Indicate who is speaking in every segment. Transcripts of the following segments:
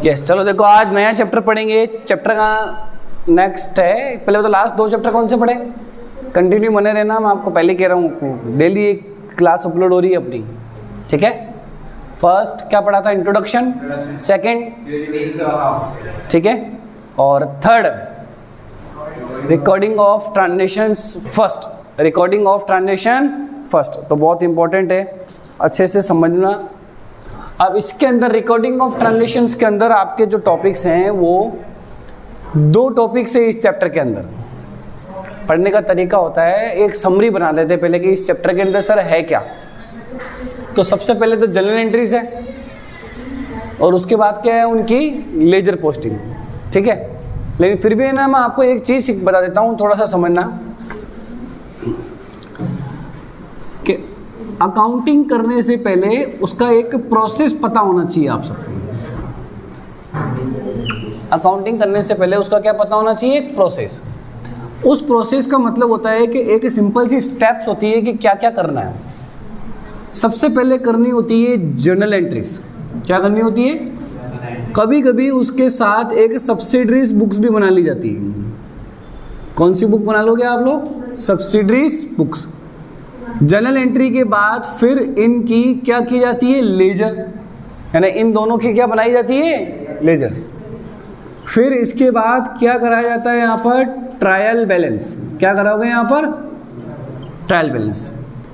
Speaker 1: Yes, चलो देखो आज नया चैप्टर पढ़ेंगे। चैप्टर का नेक्स्ट है, पहले तो लास्ट 2 चैप्टर कौन से पढ़े, कंटिन्यू बने रहना। मैं आपको पहले कह रहा हूँ, डेली एक क्लास अपलोड हो रही है अपनी, ठीक है। फर्स्ट क्या पढ़ा था, इंट्रोडक्शन, सेकंड, ठीक है, और third recording of transactions first, recording of transaction first, तो बहुत इंपॉर्टेंट है, अच्छे से समझना। अब इसके अंदर रिकॉर्डिंग ऑफ ट्रांजेक्शंस के अंदर आपके जो टॉपिक्स हैं वो 2 टॉपिक्स है इस चैप्टर के अंदर। पढ़ने का तरीका होता है, एक समरी बना लेते हैं पहले कि इस चैप्टर के अंदर सर है क्या। तो सबसे पहले तो जनरल एंट्रीज है और उसके बाद क्या है, उनकी लेजर पोस्टिंग, ठीक है। लेकिन फिर भी है ना, मैं आपको एक चीज़ बता देता हूँ, थोड़ा सा समझना कि अकाउंटिंग करने से पहले उसका एक प्रोसेस पता होना चाहिए आप सबको। अकाउंटिंग करने से पहले उसका क्या पता होना चाहिए, एक प्रोसेस। उस प्रोसेस का मतलब होता है कि एक सिंपल सी स्टेप्स होती है कि क्या क्या करना है। सबसे पहले करनी होती है जर्नल एंट्रीज। क्या करनी होती है, कभी कभी उसके साथ एक सब्सिडरीज बुक्स भी बना ली जाती है। कौन सी बुक बना लोगे आप लोग, सब्सिडरीज बुक्स। जर्नल एंट्री के बाद फिर इनकी क्या की जाती है, लेजर, यानी इन दोनों की क्या बनाई जाती है, लेजर्स। फिर इसके बाद क्या कराया जाता है यहाँ पर, ट्रायल बैलेंस। क्या कराओगे यहाँ पर, ट्रायल बैलेंस।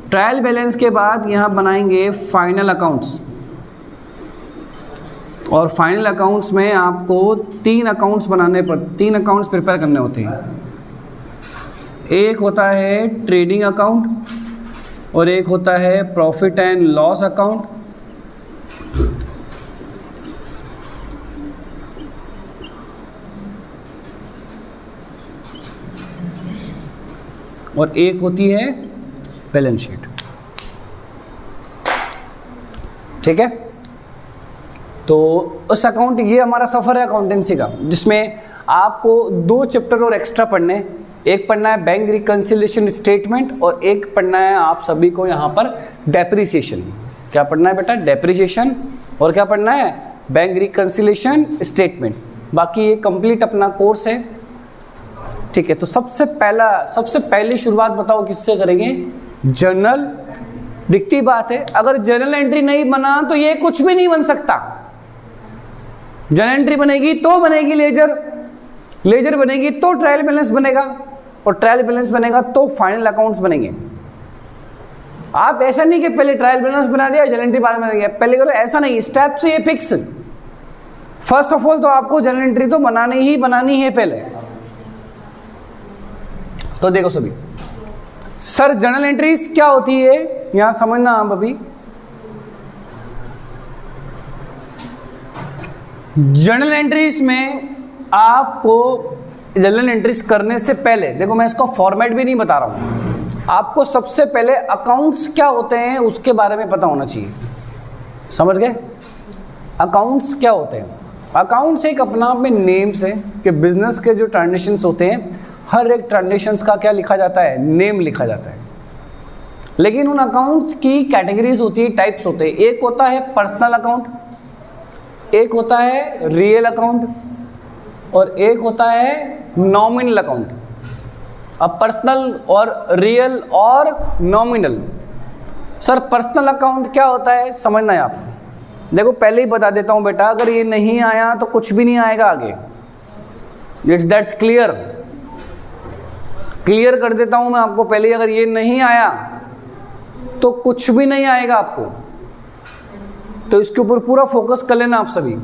Speaker 1: ट्रायल बैलेंस के बाद यहाँ बनाएंगे फाइनल अकाउंट्स, और फाइनल अकाउंट्स में आपको 3 अकाउंट्स बनाने पर 3 अकाउंट्स प्रिपेयर करने होते हैं। एक होता है ट्रेडिंग अकाउंट और एक होता है प्रॉफिट एंड लॉस अकाउंट। और एक होती है बैलेंस शीट, ठीक है। तो उस अकाउंट, ये हमारा सफ़र है अकाउंटेंसी का, जिसमें आपको 2 चैप्टर और एक्स्ट्रा पढ़ने। एक पढ़ना है बैंक रिकंसिलिएशन स्टेटमेंट और एक पढ़ना है आप सभी को यहाँ पर डेप्रिसिएशन। क्या पढ़ना है बेटा, डेप्रिसिएशन, और क्या पढ़ना है, बैंक रिकंसिलिएशन स्टेटमेंट। बाकी ये कंप्लीट अपना कोर्स है, ठीक है। तो सबसे पहली शुरुआत बताओ किससे करेंगे, जर्नल। दिखती बात है, अगर जर्नल एंट्री नहीं बना तो ये कुछ भी नहीं बन सकता। जर्नल एंट्री बनेगी तो बनेगी लेजर, लेजर बनेगी तो ट्रायल बैलेंस बनेगा, और ट्रायल बैलेंस बनेगा तो फाइनल अकाउंट्स बनेंगे। आप ऐसा नहीं कि पहले ट्रायल बैलेंस बना दिया जर्नल एंट्री बाद में बना दिया, पहले करो, ऐसा नहीं, स्टेप से ये फिक्स। फर्स्ट ऑफ ऑल तो आपको जर्नल एंट्री तो बनानी है पहले। तो देखो सभी, सर जर्नल एंट्रीज क्या होती है यहां समझना आप अभी। जर्नल एंट्रीज में आपको जर्नल एंट्रीज करने से पहले, देखो मैं इसका फॉर्मेट भी नहीं बता रहा हूं, आपको सबसे पहले अकाउंट्स क्या होते हैं उसके बारे में पता होना चाहिए। समझ गए, अकाउंट्स क्या होते हैं। अकाउंट्स एक अपना आप में नेम्स है कि बिजनेस के जो ट्रांजेक्शन्स होते हैं, हर एक ट्रांजेक्शन्स का क्या लिखा जाता है, नेम लिखा जाता है। लेकिन उन अकाउंट्स की कैटेगरीज होती है, टाइप्स होते हैं। एक होता है पर्सनल अकाउंट, एक होता है रियल अकाउंट, और एक होता है नॉमिनल अकाउंट। अब पर्सनल और रियल और नॉमिनल, सर पर्सनल अकाउंट क्या होता है समझना है आप। देखो पहले ही बता देता हूं बेटा, अगर ये नहीं आया तो कुछ भी नहीं आएगा आगे। इट्स दैट्स क्लियर, क्लियर कर देता हूं मैं आपको पहले ही, अगर ये नहीं आया तो कुछ भी नहीं आएगा आपको। तो इसके ऊपर पूरा फोकस कर लेना आप सभी।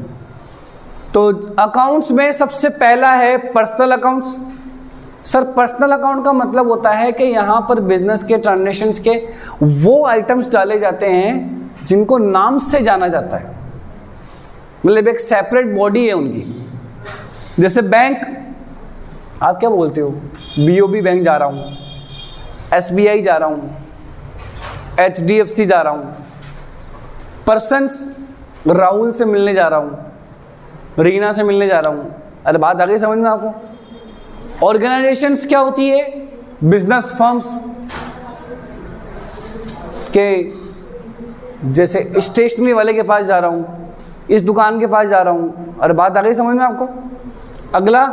Speaker 1: तो अकाउंट्स में सबसे पहला है personal accounts. Sir personal account का मतलब होता है कि यहाँ पर बिजनेस के ट्रांजेक्शन्स के वो आइटम्स डाले जाते हैं जिनको नाम से जाना जाता है, मतलब एक सेपरेट बॉडी है उनकी। जैसे बैंक, आप क्या बोलते हो, BOB बैंक जा रहा हूँ, SBI जा रहा हूँ, HDFC जा रहा हूँ। पर्सन्स, राहुल से मिलने जा रहा हूँ, रीना से मिलने जा रहा हूँ। अरे बात आ गई समझ में आपको। ऑर्गेनाइजेशंस क्या होती है, बिजनेस फर्म्स। कि जैसे स्टेशनरी वाले के पास जा रहा हूँ, इस दुकान के पास जा रहा हूँ, और बात आ गई समझ में आपको। अगला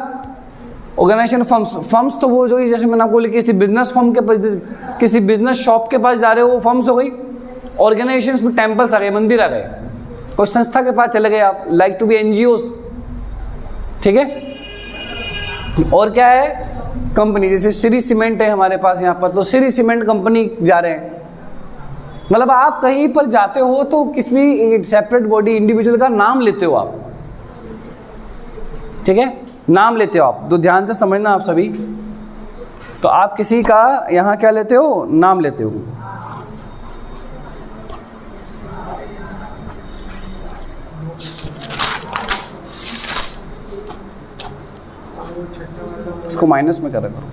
Speaker 1: ऑर्गेनाइजेशन फर्म्स। फर्म्स तो वो जो ही जैसे मैंने आपको बोली किसी बिजनेस फर्म के पास, किसी बिजनेस शॉप के पास जा रहे हो, वो फर्म्स हो गई। ऑर्गेनाइजेशंस में टेम्पल्स आ गए, मंदिर आ गए। कोई संस्था के पास चले गए आप, लाइक टू बी एनजीओस, ठीक है। और क्या है, कंपनी, जैसे श्री सीमेंट है हमारे पास यहाँ पर, तो श्री सीमेंट कंपनी जा रहे हैं। मतलब आप कहीं पर जाते हो तो किसी भी सेपरेट बॉडी इंडिविजुअल का नाम लेते हो आप, ठीक है, नाम लेते हो आप। तो ध्यान से समझना आप सभी। तो आप किसी का यहाँ क्या लेते हो, नाम लेते हो। इसको माइनस में करा करो।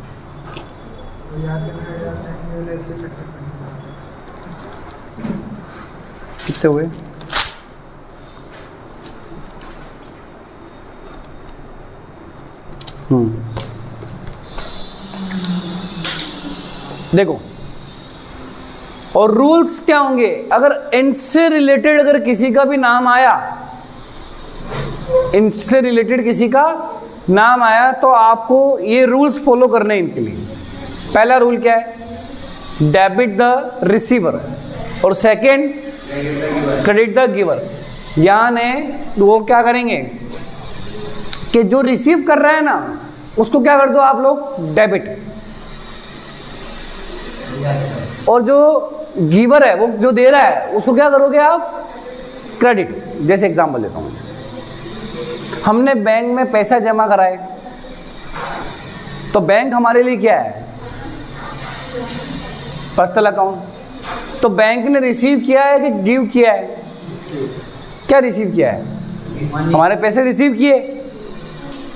Speaker 1: कितने हुए? देखो, और रूल्स क्या होंगे, अगर इनसे रिलेटेड अगर किसी का भी नाम आया, इनसे रिलेटेड किसी का नाम आया, तो आपको ये रूल्स फॉलो करने हैं इनके लिए। पहला रूल क्या है, डेबिट द रिसीवर, और सेकंड क्रेडिट द गिवर। यानी वो क्या करेंगे कि जो रिसीव कर रहा है ना, उसको क्या कर दो आप लोग, डेबिट, और जो गिवर है, वो जो दे रहा है, उसको क्या करोगे आप, क्रेडिट। जैसे एग्जांपल देता हूं, हमने बैंक में पैसा जमा कराए, तो बैंक हमारे लिए क्या है, पर्सनल अकाउंट। तो बैंक ने रिसीव किया है कि गिव किया है, क्या रिसीव किया है, हमारे पैसे रिसीव किए।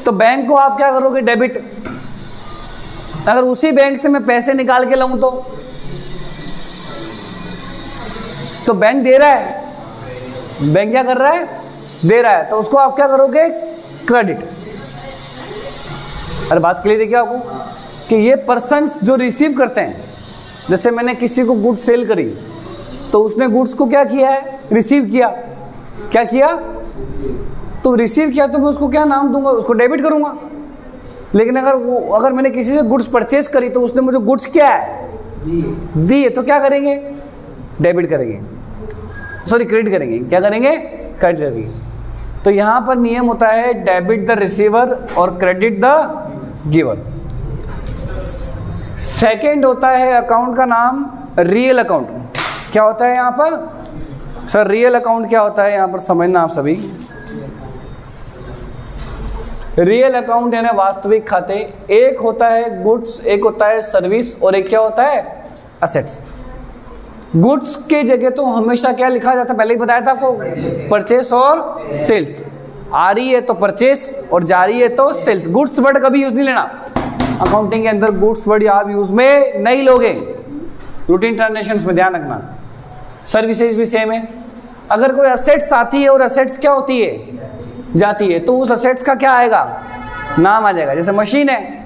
Speaker 1: तो बैंक को आप क्या करोगे, डेबिट। अगर उसी बैंक से मैं पैसे निकाल के लाऊं तो बैंक दे रहा है, बैंक क्या कर रहा है, दे रहा है, तो उसको आप क्या करोगे, क्रेडिट। अरे बात क्लियर है क्या आपको, कि ये पर्सन्स जो रिसीव करते हैं, जैसे मैंने किसी को गुड्स सेल करी, तो उसने गुड्स को क्या किया है, रिसीव किया। क्या किया, तो रिसीव किया, तो मैं उसको क्या नाम दूंगा, उसको डेबिट करूंगा। लेकिन अगर मैंने किसी से गुड्स परचेज करी, तो उसने मुझे गुड्स क्या है, दी है, तो क्या करेंगे, डेबिट करेंगे, सॉरी क्रेडिट करेंगे। क्या करेंगे, क्रेडिट करेंगे। तो यहां पर नियम होता है डेबिट द रिसीवर और क्रेडिट द गिवर। सेकंड होता है अकाउंट का नाम रियल अकाउंट। क्या होता है यहां पर सर, रियल अकाउंट क्या होता है यहां पर समझना आप सभी। रियल अकाउंट यानी वास्तविक खाते, एक होता है गुड्स, एक होता है सर्विस, और एक क्या होता है, असेट्स। गुड्स के जगह तो हमेशा क्या लिखा जाता है, पहले ही बताया था आपको, परचेस और सेल्स। आ रही है तो परचेस और जा रही है तो सेल्स। गुड्स वर्ड कभी यूज नहीं लेना अकाउंटिंग के अंदर, गुड्स वर्ड आप यूज में नहीं लोगे, रूटीन ट्रांजेक्शंस में ध्यान रखना। सर्विसेज भी सेम है। अगर कोई असेट्स आती है और असेट्स क्या होती है, जाती है, तो उस असेट्स का क्या आएगा, नाम आ जाएगा। जैसे मशीन है,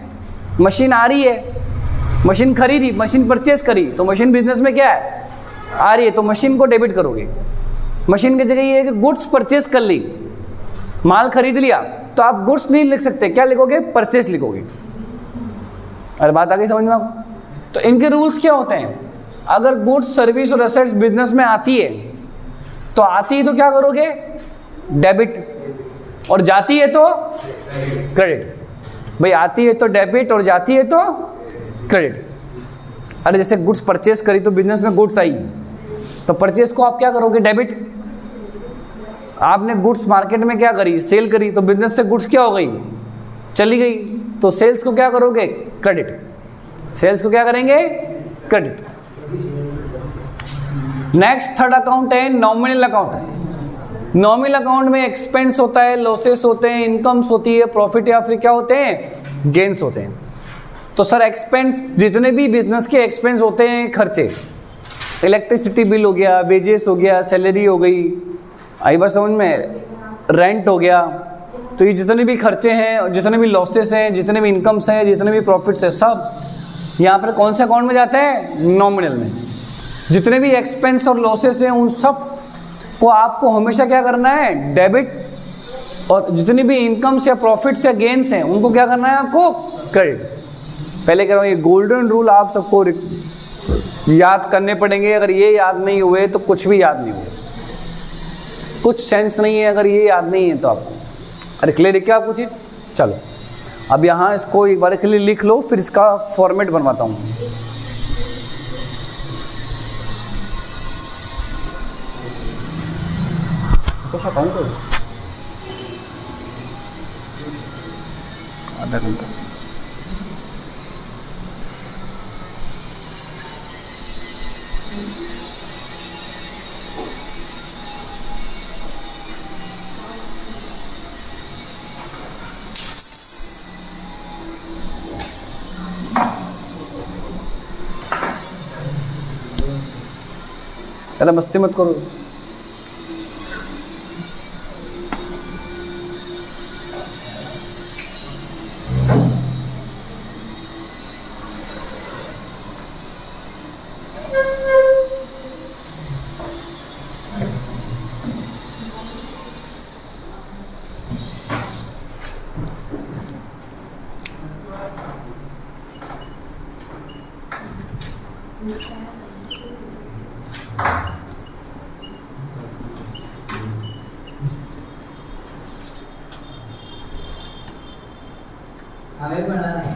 Speaker 1: मशीन आ रही है, मशीन खरीदी, मशीन परचेस करी, तो मशीन बिजनेस में क्या है, आ रही है, तो मशीन को डेबिट करोगे। मशीन की जगह ये है कि गुड्स परचेस कर ली, माल खरीद लिया, तो आप गुड्स नहीं लिख सकते, क्या लिखोगे, परचेस लिखोगे। अरे बात आ गई समझ में आपको। तो इनके रूल्स क्या होते हैं, अगर गुड्स सर्विस और असेट्स बिजनेस में आती है, तो आती है तो क्या करोगे, डेबिट, और जाती है तो क्रेडिट। भाई आती है तो डेबिट और जाती है तो क्रेडिट। अरे जैसे गुड्स परचेस करी, तो बिजनेस में गुड्स आई, तो परचेस को आप क्या करोगे, डेबिट। आपने गुड्स मार्केट में क्या करी, सेल करी, तो बिजनेस से गुड्स क्या हो गई, चली गई, तो सेल्स को क्या करोगे, क्रेडिट। सेल्स को क्या करेंगे, क्रेडिट। नेक्स्ट थर्ड अकाउंट है नॉमिनल अकाउंट। नॉमिनल अकाउंट में एक्सपेंस होता है, लॉसेस होते हैं, इनकम्स होती है, प्रॉफिट या फिर क्या होते हैं, गेन्स होते हैं। तो सर एक्सपेंस, जितने भी बिजनेस के एक्सपेंस होते हैं, खर्चे, इलेक्ट्रिसिटी बिल हो गया, वेजेस हो गया, सैलरी हो गई, आई बात समझ में, रेंट हो गया, तो ये जितने भी खर्चे हैं, जितने भी लॉसेस हैं, जितने भी इनकम्स हैं, जितने भी प्रॉफिट्स हैं, सब यहाँ पर कौन से अकाउंट में जाते हैं, नॉमिनल में। जितने भी एक्सपेंस और लॉसेस हैं उन सब को आपको हमेशा क्या करना है, डेबिट, और जितनी भी इनकम्स या प्रॉफिट्स या गेन्स हैं उनको क्या करना है आपको, क्रेडिट। पहले कह रहा हूँ ये गोल्डन रूल आप सबको याद करने पड़ेंगे। अगर ये याद नहीं हुए तो कुछ भी याद नहीं हुए, कुछ सेंस नहीं है अगर ये याद नहीं है तो आपको। अरे क्लियर है क्या आपको चीज? चलो अब यहाँ इसको एक बार के लिए लिख लो, फिर इसका फॉर्मेट बनवाता हूँ। आधा घंटा अरे मस्ती मत करो।
Speaker 2: हमें बनाना है।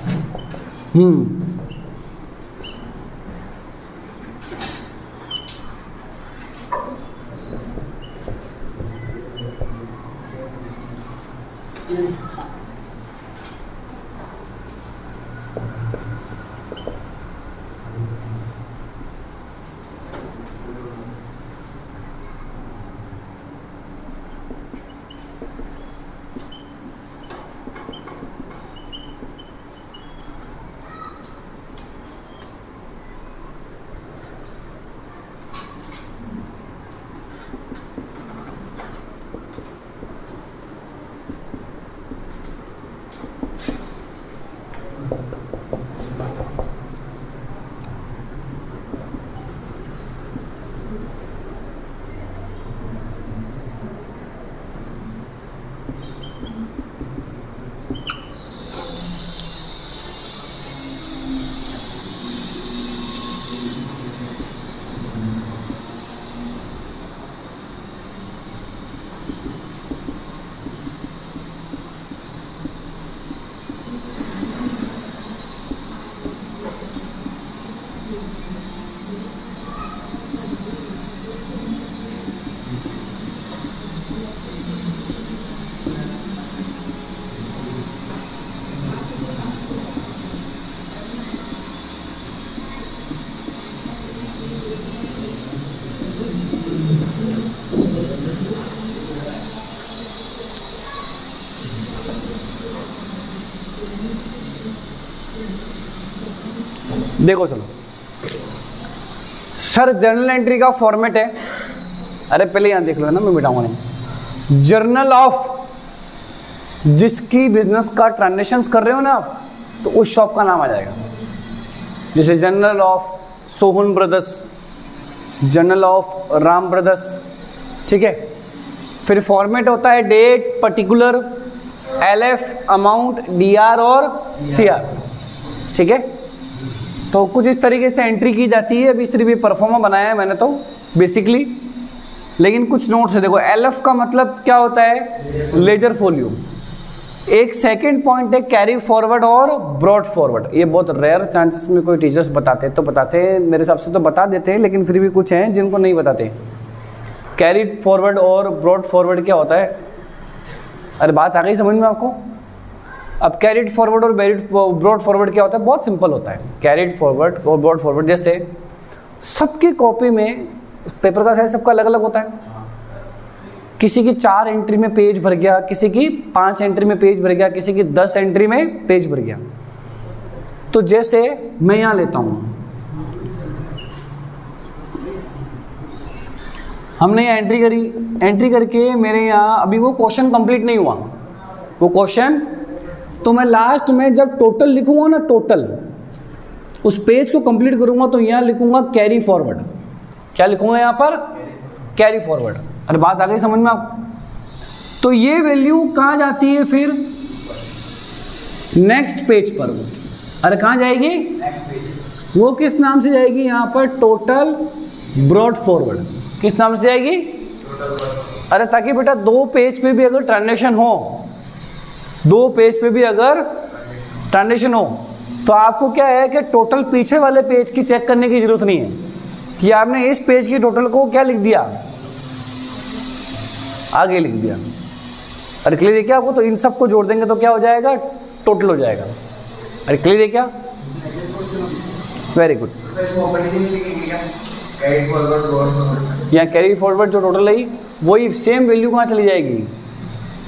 Speaker 1: देखो चलो सर, जर्नल एंट्री का फॉर्मेट है, अरे पहले यहां देख लो है ना, मैं मिटाऊंगा नहीं। जर्नल ऑफ, जिसकी बिजनेस का ट्रांजेक्शन्स कर रहे हो ना आप, तो उस शॉप का नाम आ जाएगा। जैसे journal of Sohan brothers, journal of Ram brothers, ठीक है। फिर फॉर्मेट होता है date, particular, LF, amount, DR और सीआर, ठीक है। तो कुछ इस तरीके से एंट्री की जाती है। अभी सिर्फ ये परफॉर्मा बनाया है मैंने तो बेसिकली, लेकिन कुछ नोट्स है। देखो एलएफ का मतलब क्या होता है, लेजर फोलियो। एक सेकंड पॉइंट है कैरी फॉरवर्ड और ब्रॉड फॉरवर्ड। ये बहुत रेयर चांसेस में कोई टीचर्स बताते तो बताते हैं, मेरे हिसाब से तो बता देते हैं, लेकिन फिर भी कुछ हैं जिनको नहीं बताते। कैरी फॉरवर्ड और ब्रॉड फॉरवर्ड क्या होता है? अरे बात आ गई समझ में आपको? अब कैरिड फॉरवर्ड और ब्रॉड फॉरवर्ड क्या होता है? बहुत सिंपल होता है। कैरिड फॉरवर्ड और ब्रॉड फॉरवर्ड, जैसे सबकी कॉपी में पेपर का साइज सबका अलग अलग होता है। किसी की 4 एंट्री में पेज भर गया, किसी की 5 एंट्री में पेज भर गया, किसी की 10 एंट्री में पेज भर गया। तो जैसे मैं यहां लेता हूं, हमने एंट्री करी, एंट्री करके मेरे यहाँ अभी वो क्वेश्चन कंप्लीट नहीं हुआ, वो क्वेश्चन, तो मैं लास्ट में जब टोटल लिखूंगा ना, टोटल उस पेज को कंप्लीट करूंगा, तो यहाँ लिखूंगा कैरी फॉरवर्ड। क्या लिखूंगा यहाँ पर? Carry forward. अरे बात आ गई समझ में आपको? तो ये वैल्यू कहाँ जाती है फिर? नेक्स्ट पेज पर। वो अरे कहाँ जाएगी? वो किस नाम से जाएगी यहाँ पर? Total brought forward. किस नाम से जाएगी? अरे ताकि बेटा दो पेज पे भी अगर ट्रांजेक्शन हो, दो पेज पे भी अगर ट्रांजेक्शन हो, तो आपको क्या है कि टोटल पीछे वाले पेज की चेक करने की जरूरत नहीं है कि आपने इस पेज की टोटल को क्या लिख दिया, आगे लिख दिया। अरे क्लियर है क्या आपको? तो इन सब को जोड़ देंगे तो क्या हो जाएगा? टोटल हो जाएगा। अरे क्लियर है क्या? Very good. यहाँ कैरी फॉरवर्ड जो टोटल है वही सेम वैल्यू कहाँ चली जाएगी?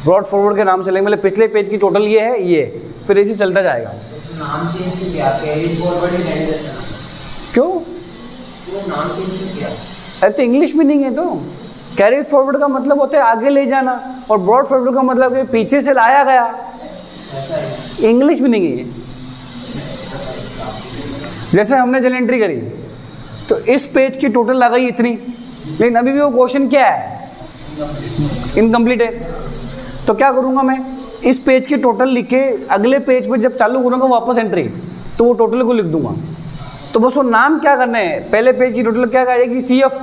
Speaker 1: ब्रॉड फॉरवर्ड के नाम से लेंगे। मतलब पिछले पेज की टोटल ये है, ये फिर ऐसे चलता जाएगा।
Speaker 2: नाम चेंज किया, कैरी फॉरवर्ड ही नहीं देता।
Speaker 1: क्यों?
Speaker 2: वो नाम चेंज किया।
Speaker 1: अरे तो इंग्लिश में नहीं है। तो कैरी फॉरवर्ड का मतलब होता है आगे ले जाना, और ब्रॉड फॉरवर्ड का मतलब है पीछे से लाया गया। इंग्लिश में नहीं है। जैसे हमने जल एंट्री करी तो इस पेज की टोटल आ गई इतनी, लेकिन अभी भी वो क्वेश्चन क्या है? इनकम्प्लीट है। तो क्या करूंगा मैं? इस पेज की टोटल लिख के अगले पेज पर जब चालू करूंगा वापस एंट्री, तो वो टोटल को लिख दूंगा। तो बस वो नाम क्या करना है? पहले पेज की टोटल क्या आ जाएगी? CF,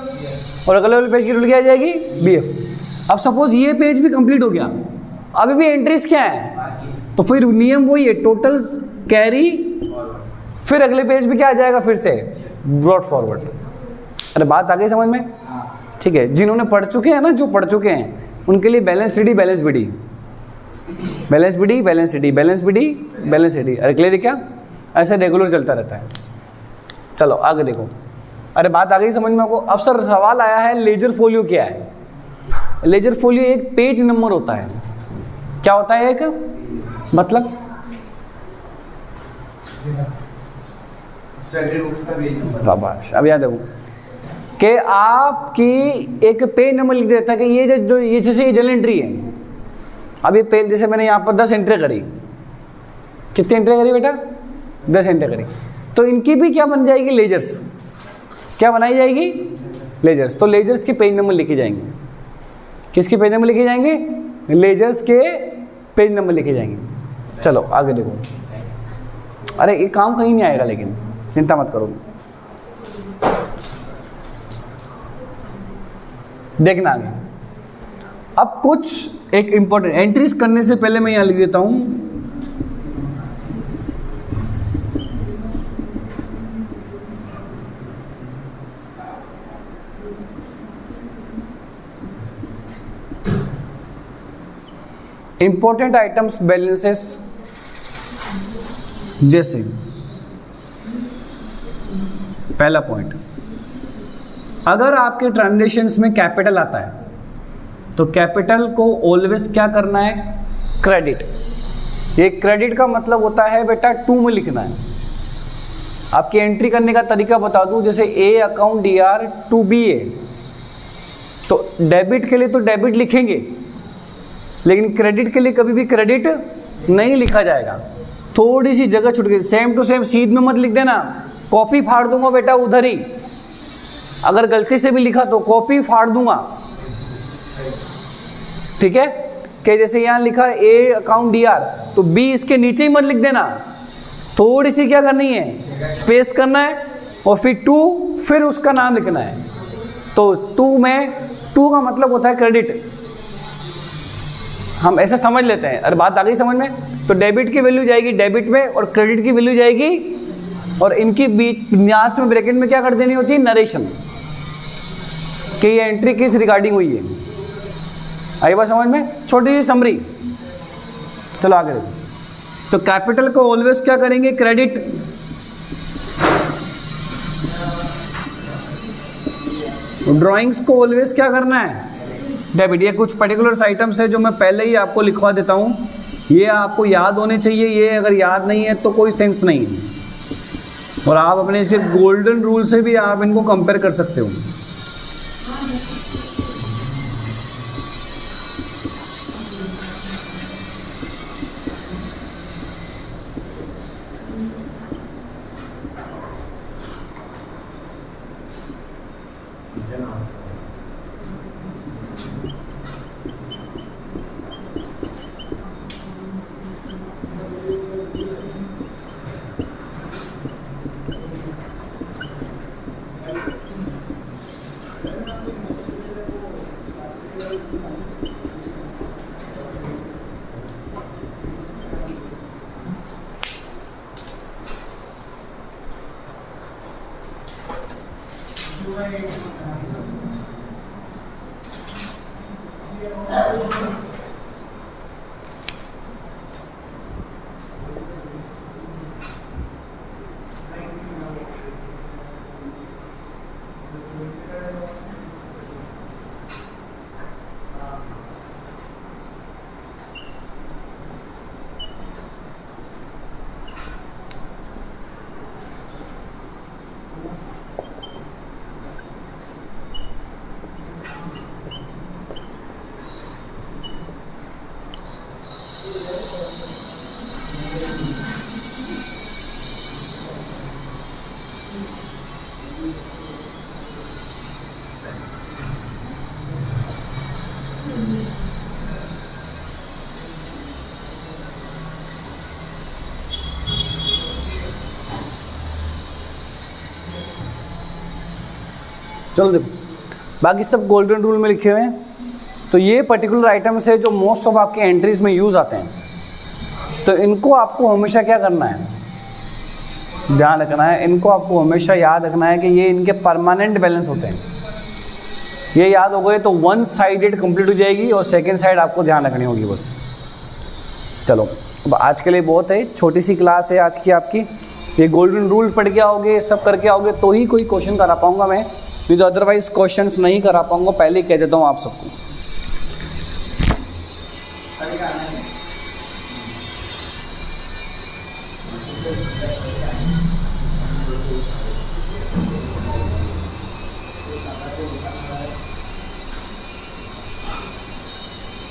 Speaker 1: और अगले वाले पेज की टोटल क्या आ जाएगी? BF। अब सपोज ये पेज भी कंप्लीट हो गया, अभी भी एंट्रीज क्या है? तो फिर नियम वही है, टोटल कैरी, फिर अगले पेज पे क्या आ जाएगा? फिर से ब्रॉड फॉरवर्ड। अरे बात आ गई समझ में? ठीक है। जिन्होंने पढ़ चुके हैं ना, जो पढ़ चुके हैं उनके लिए balance CD, balance BD, balance BD, balance CD, balance BD, balance CD। अरे क्लियर है क्या? ऐसे रेगुलर चलता रहता है। चलो आगे देखो। अरे बात आ गई समझ में आपको? अब सर सवाल आया है लेजर फोलियो क्या है? लेजर फोलियो एक पेज नंबर होता है। क्या होता है? एक मतलब शाबाश। अब याद देखो कि आपकी एक पेज नंबर लिख देता है कि ये जो ये जैसे ये जल एंट्री है। अब ये पेज, जैसे मैंने यहाँ पर 10 एंट्री करी, कितनी एंट्री करी बेटा? 10 एंट्री करी। तो इनकी भी क्या बन जाएगी? लेजर्स। क्या बनाई जाएगी? लेजर्स। तो लेजर्स के पेज नंबर लिखे जाएंगे। किसके पेज नंबर लिखे जाएंगे? लेजर्स के पेज नंबर लिखे जाएंगे। चलो आगे देखो। अरे ये काम कहीं नहीं आएगा, लेकिन चिंता मत करो, देखना आगे। अब कुछ एक इंपॉर्टेंट एंट्रीज करने से पहले मैं यहां लिख देता हूं, इंपॉर्टेंट आइटम्स बैलेंसेस। जैसे पहला पॉइंट, अगर आपके ट्रांजेक्शन्स में कैपिटल आता है तो कैपिटल को ऑलवेज क्या करना है? क्रेडिट। ये क्रेडिट का मतलब होता है बेटा टू में लिखना है। आपकी एंट्री करने का तरीका बता दूं, जैसे A account DR to BA, तो डेबिट के लिए तो डेबिट लिखेंगे, लेकिन क्रेडिट के लिए कभी भी क्रेडिट नहीं लिखा जाएगा। थोड़ी सी जगह छूट गई, सेम टू सेम सीध में मत लिख देना, कॉपी फाड़ दूंगा बेटा उधर ही। अगर गलती से भी लिखा तो कॉपी फाड़ दूंगा, ठीक है? कि जैसे यहां लिखा ए अकाउंट DR, तो B इसके नीचे ही मत लिख देना, थोड़ी सी क्या करनी है? स्पेस करना है, और फिर टू, फिर उसका नाम लिखना है। तो टू में, टू का मतलब होता है क्रेडिट, हम ऐसा समझ लेते हैं। अरे बात आ गई समझ में? तो डेबिट की वैल्यू जाएगी डेबिट में, और क्रेडिट की वैल्यू जाएगी, और इनकी बीच लास्ट में ब्रैकेट में क्या कर देनी होती है? नरेशन, कि ये एंट्री किस रिगार्डिंग हुई है। आई बात समझ में? छोटी सी समरी। चलो आगे देखो। तो कैपिटल को ऑलवेज क्या करेंगे? क्रेडिट। ड्राइंग्स को ऑलवेज क्या करना है? डेबिट। ये कुछ पर्टिकुलर आइटम्स है जो मैं पहले ही आपको लिखवा देता हूं, ये आपको याद होने चाहिए। ये अगर याद नहीं है तो कोई सेंस नहीं है, और आप अपने इसके गोल्डन रूल से भी आप इनको कंपेयर कर सकते हो। चलो देखो, बाकी सब गोल्डन रूल में लिखे हुए हैं। तो ये पर्टिकुलर आइटम्स है जो मोस्ट ऑफ आपके एंट्रीज में यूज़ आते हैं। तो इनको आपको हमेशा क्या करना है, ध्यान रखना है। इनको आपको हमेशा याद रखना है कि ये इनके परमानेंट बैलेंस होते हैं। ये याद हो गए तो वन साइडेड कंप्लीट हो जाएगी और सेकेंड साइड आपको ध्यान रखनी होगी बस। चलो अब आज के लिए बहुत है, छोटी सी क्लास है आज की आपकी। ये गोल्डन रूल पढ़ के आओगे, सब करके आओगे तो ही कोई क्वेश्चन करा पाऊंगा मैं, नहीं तो अदरवाइज क्वेश्चंस नहीं करा पाऊंगा, पहले ही कह देता हूँ आप सबको।